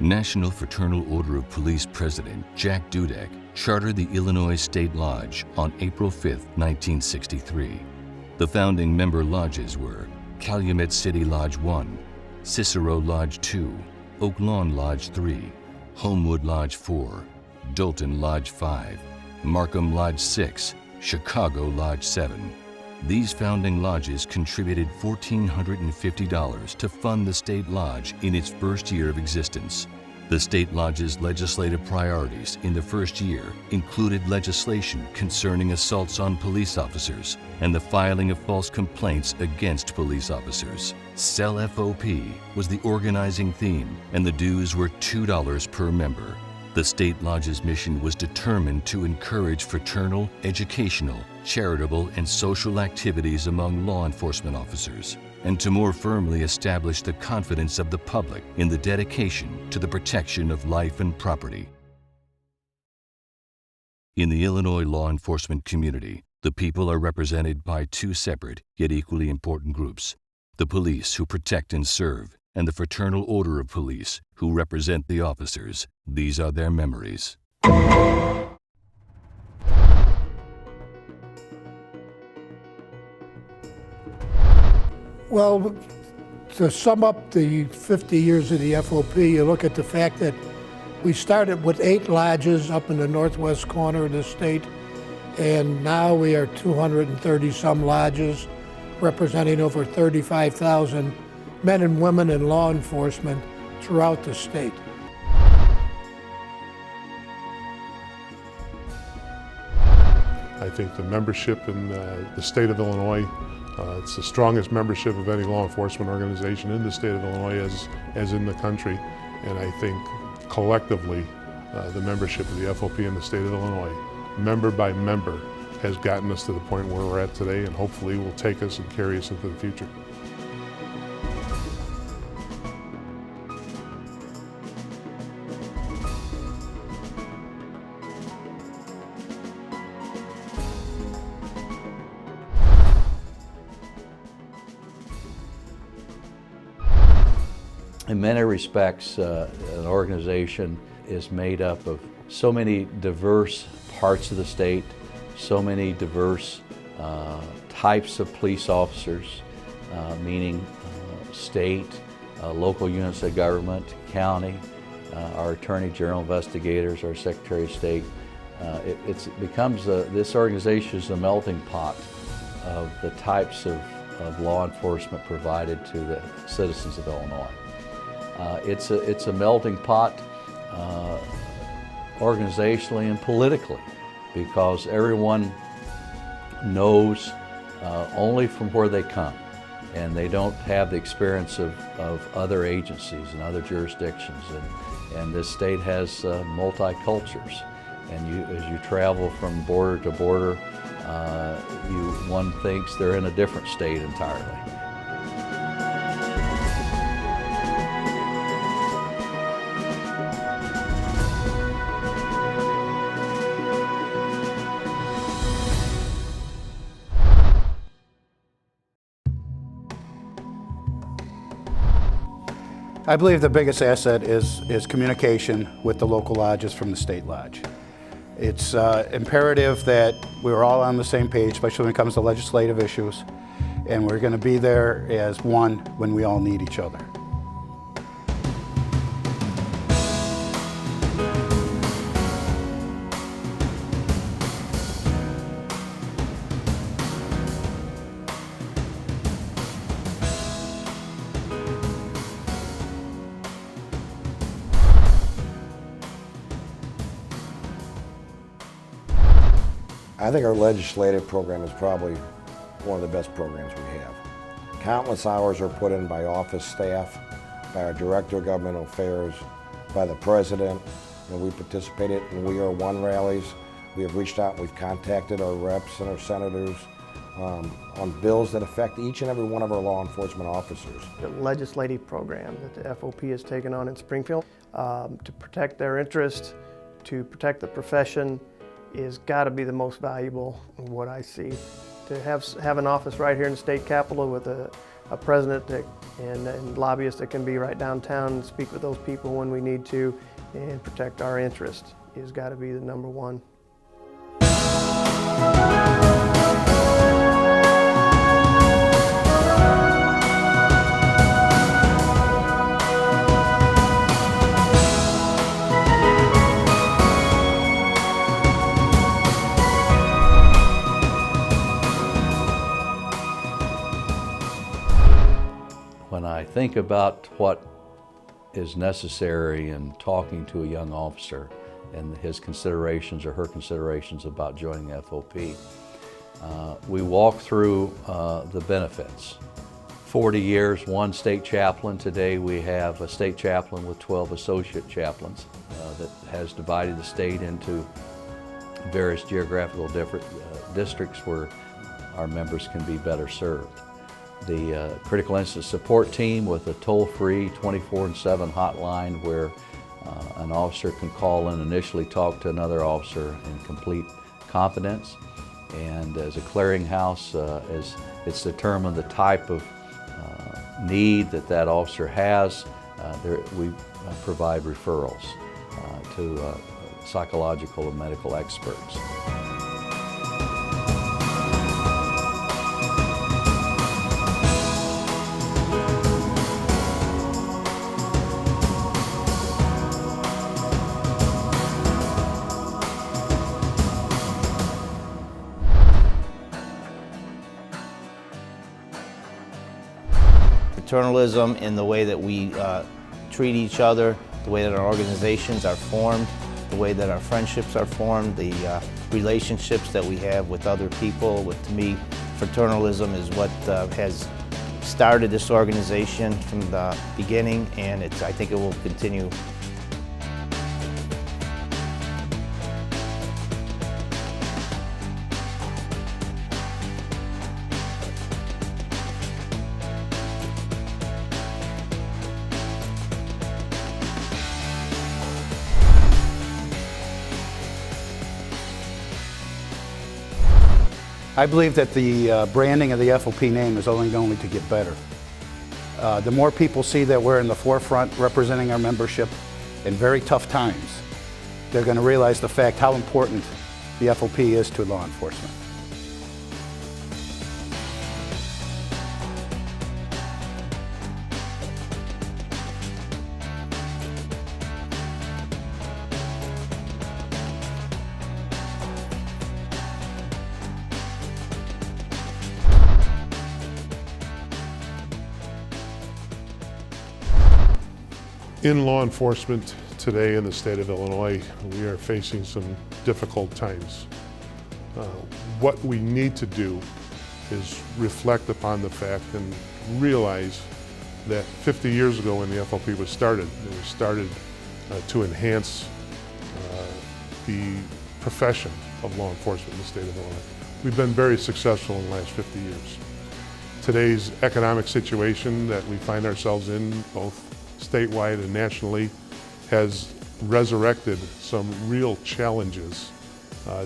National Fraternal Order of Police President Jack Dudek chartered the Illinois State Lodge on April 5, 1963. The founding member lodges were Calumet City Lodge 1, Cicero Lodge 2, Oak Lawn Lodge 3, Homewood Lodge 4, Dolton Lodge 5, Markham Lodge 6, Chicago Lodge 7. These founding lodges contributed $1,450 to fund the State Lodge in its first year of existence. The State Lodge's legislative priorities in the first year included legislation concerning assaults on police officers and the filing of false complaints against police officers. Sell FOP was the organizing theme, and the dues were $2 per member. The State Lodge's mission was determined to encourage fraternal, educational, charitable, and social activities among law enforcement officers, and to more firmly establish the confidence of the public in the dedication to the protection of life and property. In the Illinois law enforcement community, the people are represented by two separate yet equally important groups: the police, who protect and serve, and the Fraternal Order of Police, who represent the officers. These are their memories. Well, to sum up the 50 years of the FOP, you look at the fact that we started with 8 lodges up in the northwest corner of the state, and now we are 230-some lodges, representing over 35,000 men and women in law enforcement throughout the state. I think the membership in the state of Illinois, it's the strongest membership of any law enforcement organization in the state of Illinois as in the country. And I think collectively, the membership of the FOP in the state of Illinois, member by member, has gotten us to the point where we're at today, and hopefully will take us and carry us into the future. In many respects, an organization is made up of so many diverse parts of the state, so many diverse types of police officers, meaning state, local units of government, county, our Attorney General investigators, our Secretary of State. This organization is a melting pot of the types of law enforcement provided to the citizens of Illinois. It's a melting pot organizationally and politically, because everyone knows only from where they come, and they don't have the experience of other agencies and other jurisdictions. And this state has multi-cultures, and as you travel from border to border, one thinks they're in a different state entirely. I believe the biggest asset is communication with the local lodges from the state lodge. It's imperative that we're all on the same page, especially when it comes to legislative issues, and we're going to be there as one when we all need each other. I think our legislative program is probably one of the best programs we have. Countless hours are put in by office staff, by our Director of Governmental Affairs, by the President, and we participated in We Are One rallies. We have reached out and we've contacted our reps and our senators on bills that affect each and every one of our law enforcement officers. The legislative program that the FOP has taken on in Springfield to protect their interest, to protect the profession, is got to be the most valuable in what I see. To have an office right here in the state capitol with a a president and lobbyists that can be right downtown and speak with those people when we need to and protect our interest has got to be the number one. When I think about what is necessary in talking to a young officer and his considerations or her considerations about joining the FOP, we walk through the benefits. 40 years, one state chaplain. Today we have a state chaplain with 12 associate chaplains that has divided the state into various geographical districts where our members can be better served. The Critical Incident Support Team with a toll-free 24/7 hotline where an officer can call and initially talk to another officer in complete confidence. And as a clearinghouse, as it's determined the type of need that officer has, we provide referrals to psychological and medical experts. Fraternalism in the way that we treat each other, the way that our organizations are formed, the way that our friendships are formed, the relationships that we have with other people. To me, fraternalism is what has started this organization from the beginning, and I think it will continue. I believe that the branding of the FOP name is only going to get better. The more people see that we're in the forefront representing our membership in very tough times, they're going to realize the fact how important the FOP is to law enforcement. In law enforcement today in the state of Illinois, we are facing some difficult times. What we need to do is reflect upon the fact and realize that 50 years ago when the FOP was started, it was started to enhance the profession of law enforcement in the state of Illinois. We've been very successful in the last 50 years. Today's economic situation that we find ourselves in, both statewide and nationally, has resurrected some real challenges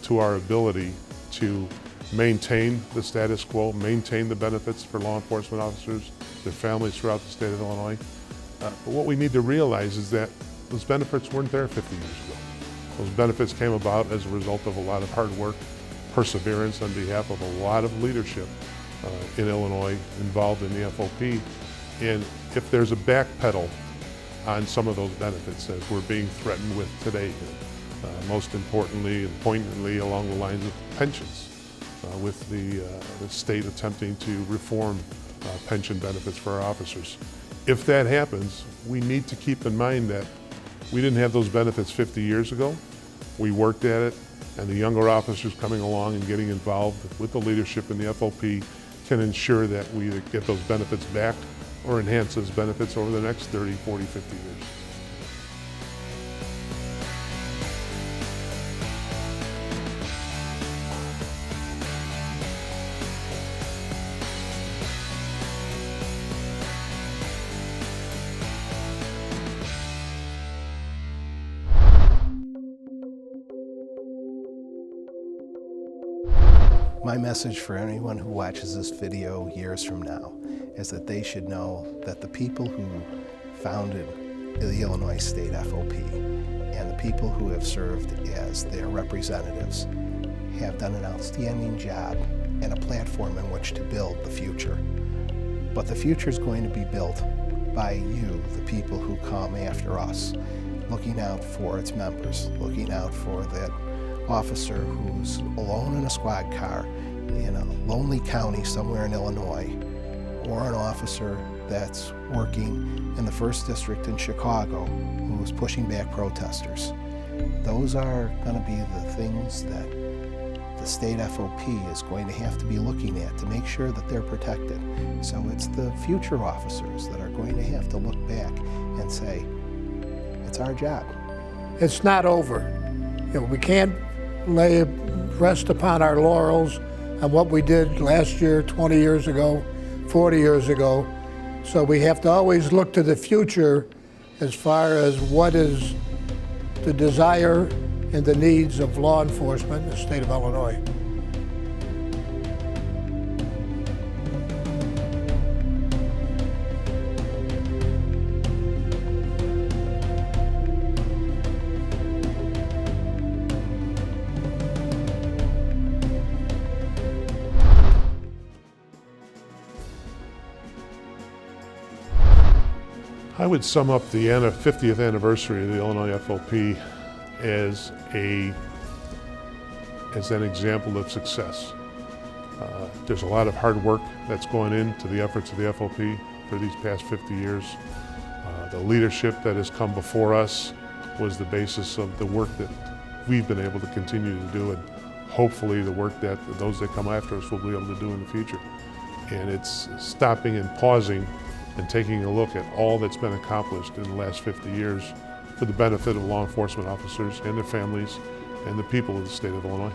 to our ability to maintain the status quo, maintain the benefits for law enforcement officers, their families throughout the state of Illinois. But what we need to realize is that those benefits weren't there 50 years ago. Those benefits came about as a result of a lot of hard work, perseverance on behalf of a lot of leadership in Illinois involved in the FOP. And if there's a backpedal on some of those benefits as we're being threatened with today, most importantly and poignantly along the lines of pensions, with the state attempting to reform pension benefits for our officers. If that happens, we need to keep in mind that we didn't have those benefits 50 years ago. We worked at it, and the younger officers coming along and getting involved with the leadership in the FOP can ensure that we either get those benefits back or enhance those benefits over the next 30, 40, 50 years. My message for anyone who watches this video years from now is that they should know that the people who founded the Illinois State FOP and the people who have served as their representatives have done an outstanding job and a platform in which to build the future. But the future is going to be built by you, the people who come after us, looking out for its members, looking out for that officer who's alone in a squad car in a lonely county somewhere in Illinois, or an officer that's working in the 1st District in Chicago who's pushing back protesters. Those are going to be the things that the state FOP is going to have to be looking at to make sure that they're protected. So it's the future officers that are going to have to look back and say, it's our job. It's not over. You know, we can't rest upon our laurels on what we did last year, 20 years ago, 40 years ago. So we have to always look to the future as far as what is the desire and the needs of law enforcement in the state of Illinois. I would sum up the 50th anniversary of the Illinois FOP as an example of success. There's a lot of hard work that's gone into the efforts of the FOP for these past 50 years. The leadership that has come before us was the basis of the work that we've been able to continue to do, and hopefully the work that those that come after us will be able to do in the future. And it's stopping and pausing and taking a look at all that's been accomplished in the last 50 years for the benefit of law enforcement officers and their families and the people of the state of Illinois.